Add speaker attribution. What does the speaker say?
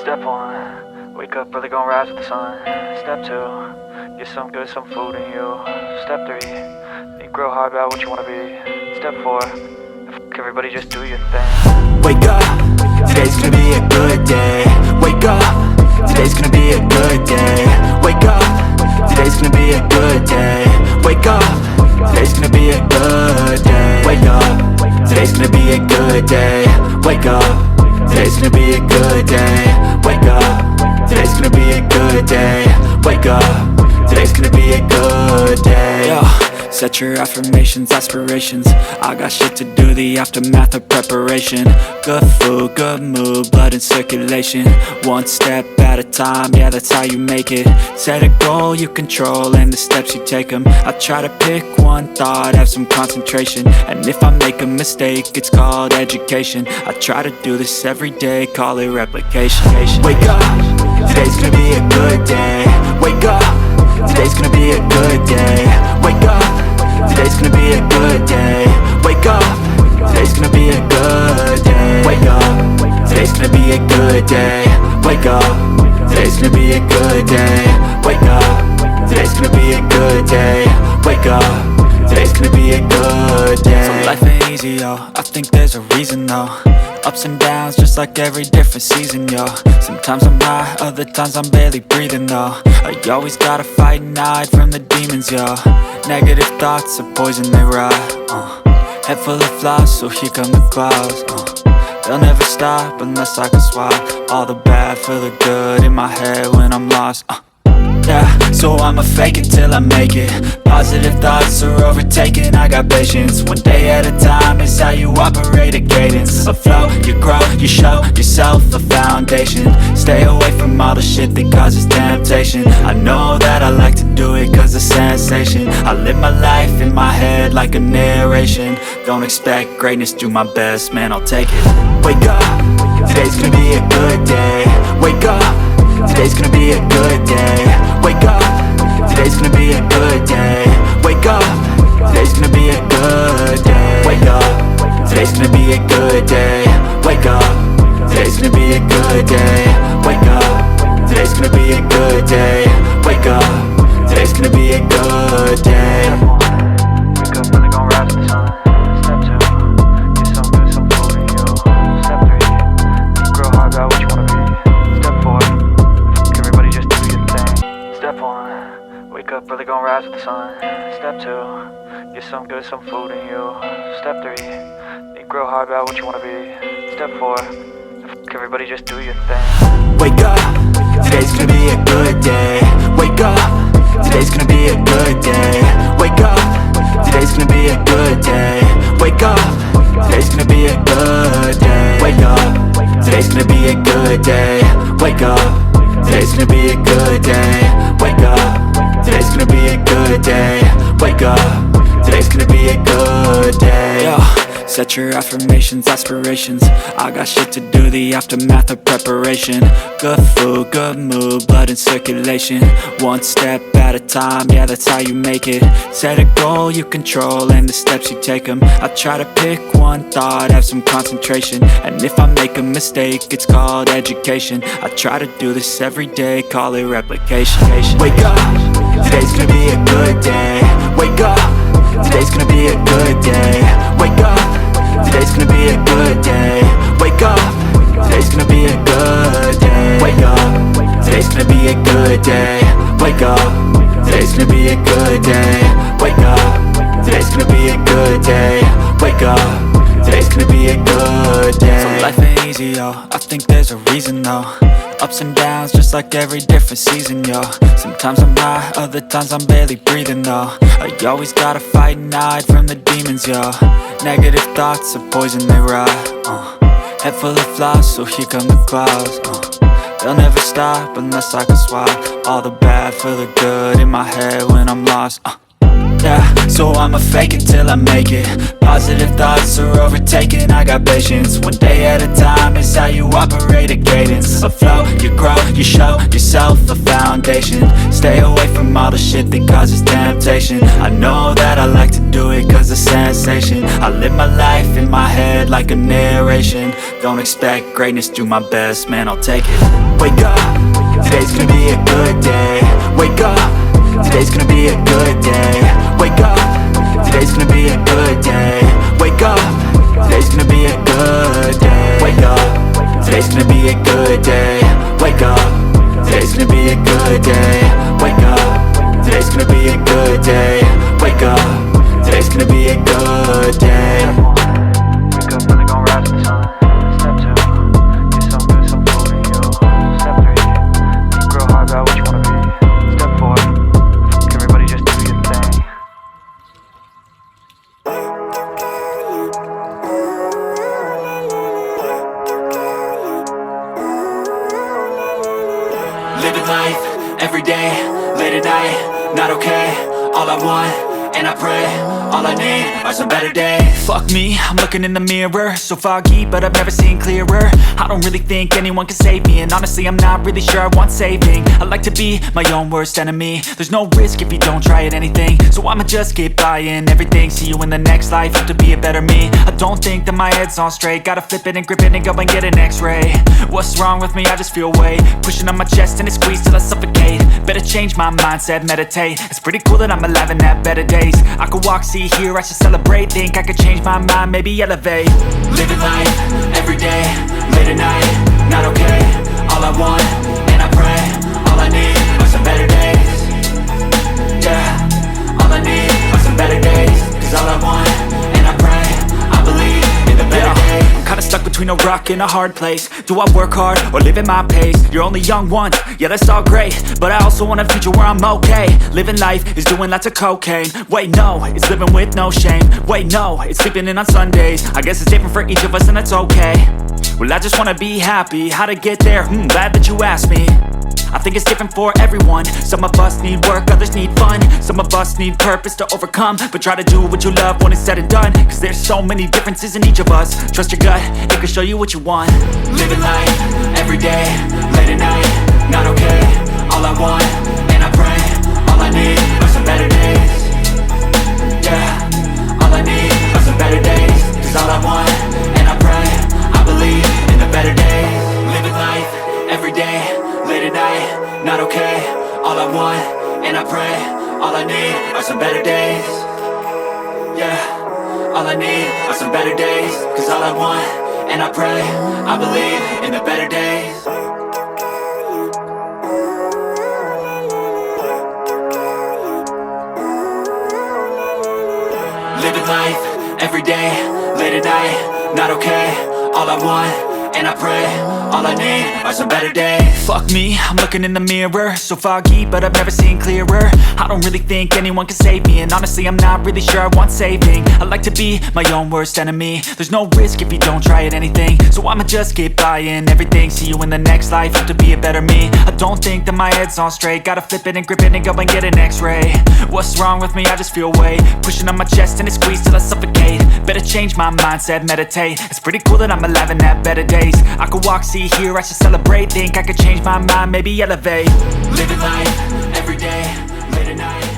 Speaker 1: Step 1, wake up early, gon' rise with the sun. Step 2, get some good, some food in you. Step 3, think real hard about what you wanna be. Step 4, everybody just do your thing.
Speaker 2: Wake up, today's gonna be a good day. Wake up, today's gonna be a good day. Wake up, today's gonna be a good day. Wake up, today's gonna be a good day. Wake up, today's gonna be a good day. Wake up, today's gonna be a good day. Wake up, today's gonna be a good day. Wake up, today's gonna be a good day. Yo, set your affirmations, aspirations. I got shit to do, the aftermath of preparation. Good food, good mood, blood in circulation. One step at a time, yeah, that's how you make it. Set a goal you control and the steps you take them. I try to pick one thought, have some concentration. And if I make a mistake, it's called education. I try to do this every day, call it replication. Wake up, today's gonna be a good day. Wake up, today's gonna be a good day. Wake up, today's gonna be a good day. Wake up, today's gonna be a good day. Wake up, today's gonna be a good day. Wake up, today's gonna be a good day. Wake up, today's gonna be a good day. Wake up, today's gonna be a good day. So life ain't easy, yo, I think there's a reason though. Ups and downs, just like every different season, yo. Sometimes I'm high, other times I'm barely breathing, though. I always gotta fight and hide from the demons, yo. Negative thoughts are poison, they rot. Head full of flies, so here come the clouds. They'll never stop unless I can swap all the bad for the good in my head when I'm lost. Yeah, so I'ma fake it till I make it. Positive thoughts are overtaken, I got patience. One day at a time is how you operate a cadence. A flow, you grow, you show yourself a foundation. Stay away from all the shit that causes temptation. I know that I like to do it cause it's sensation. I live my life in my head like a narration. Don't expect greatness, do my best, man, I'll take it. Wake up, today's gonna be a good day. Wake up, today's gonna be a good day. Wake up, today's gonna be a good day. Wake up, today's gonna be a good day. Wake up, today's gonna be a good day. Wake up, today's gonna be a good day. Wake up, today's gonna be a good day. Wake up, today's gonna be a good day.
Speaker 1: Wake up early, gon' rise with the sun. Step 2, get some good, some food in you. Step 3, think real hard about what you wanna be. Step 4, everybody just do your thing. Step 1, wake up early, gon' rise with the sun. Step 2, get some good, some food in you. Step 3, think real hard about what you wanna be. Step 4, everybody just do your thing.
Speaker 2: Wake up, today's gonna be a good day. Wake up, today's gonna be a good day. Wake up, today's gonna be a good day. Wake up, today's gonna be a good day. Wake up, today's gonna be a good day. Wake up, today's gonna be a good day. Wake up, today's gonna be a good day. Wake up, today's gonna be a good day. Yo, set your affirmations, aspirations. I got shit to do, the aftermath of preparation. Good food, good mood, blood in circulation. One step at a time, yeah, that's how you make it. Set a goal you control and the steps you take them. I try to pick one thought, have some concentration. And if I make a mistake, it's called education. I try to do this every day, call it replication. Wake up, today's gonna be a good day. Wake up, today's gonna be a good day. Wake up, today's gonna be a good day. Wake up, today's gonna be a good day. Wake up, today's gonna be a good day. Wake up, today's gonna be a good day. Wake up, today's gonna be a good day. Wake up, today's gonna be a good day. So life ain't easy, yo, I think there's a reason though. Ups and downs, just like every different season, yo. Sometimes I'm high, other times I'm barely breathing, though. I always gotta fight and hide from the demons, yo. Negative thoughts are poison, they rot. Head full of flies, so here come the clouds. They'll never stop unless I can swap all the bad for the good in my head when I'm lost. Yeah, so I'ma fake it till I make it. Positive thoughts are overtaken, I got patience. One day at a time is how you operate a cadence. A flow, you grow, you show yourself a foundation. Stay away from all the shit that causes temptation. I know that I like to do it cause it's sensation. I live my life in my head like a narration. Don't expect greatness, do my best, man, I'll take it. Wake up, today's gonna be a good day. Wake up, today's gonna be a good day. Wake up, today's gonna be a good day. Wake up, today's gonna be a good day. Wake up, today's gonna be a good day. Wake up, today's gonna be a good day. Wake up, today's gonna be a good day. Wake up, today's gonna be a good day.
Speaker 1: Wake up, really gon' rise with the sun. Step 2, get some good, some food in you. Step 3, think real hard about what you wanna be. Step 4, everybody just do your thing.
Speaker 2: Living life, everyday, late at night, not okay. All I want, and I pray, all I need are some better days. Fuck me, I'm looking in the mirror, so foggy, but I've never seen clearer. I don't really think anyone can save me, and honestly I'm not really sure I want saving. I like to be my own worst enemy. There's no risk if you don't try at anything, so I'ma just keep buying everything. See you in the next life, have to be a better me. I don't think that my head's on straight, gotta flip it and grip it and go and get an x-ray. What's wrong with me? I just feel weight pushing on my chest and it squeezes till I suffocate. Better change my mindset, meditate. It's pretty cool that I'm alive and have better days. I could walk, see, hear, I should celebrate. Think I could change my mind, maybe elevate. Living life, everyday, late at night, not okay. All I want, and I pray, all I need are some better days. Yeah, all I need are some better days. Cause all I want, and I pray, I believe in the better days. I'm kinda stuck between a rock and a hard place. Do I work hard or live at my pace? You're only young once, yeah that's all great, but I also want a future where I'm okay. Living life is doing lots of cocaine. Wait no, it's living with no shame. Wait no, it's sleeping in on Sundays. I guess it's different for each of us and that's okay. Well I just wanna be happy, how to get there? Glad that you asked me. I think it's different for everyone. Some of us need work, others need fun. Some of us need purpose to overcome. But try to do what you love when it's said and done. Cause there's so many differences in each of us. Trust your gut, it can show you what you want. Living life, everyday, late at night, not okay. All I want, and I pray, all I need are some better days. Yeah, all I need are some better days. Cause all I want, and I pray, I believe in the better days. Living life, everyday, late at night, not okay. All I want, and I pray, all I need are some better days. Yeah, all I need are some better days. Cause all I want, and I pray, I believe in the better days. Living life, everyday, late at night, not okay. All I want, and I pray, all I need are some better days. Fuck me, I'm looking in the mirror, so foggy, but I've never seen clearer. I don't really think anyone can save me, and honestly I'm not really sure I want saving. I like to be my own worst enemy. There's no risk if you don't try at anything, so I'ma just keep buying everything. See you in the next life, have to be a better me. I don't think that my head's on straight, gotta flip it and grip it and go and get an x-ray. What's wrong with me? I just feel weight pushing on my chest and it squeezes till I suffocate. Better change my mindset, meditate. It's pretty cool that I'm alive and have better days. I could walk, see, hear, I should celebrate. Think I could change my mind, maybe elevate. Living life, everyday, late at night.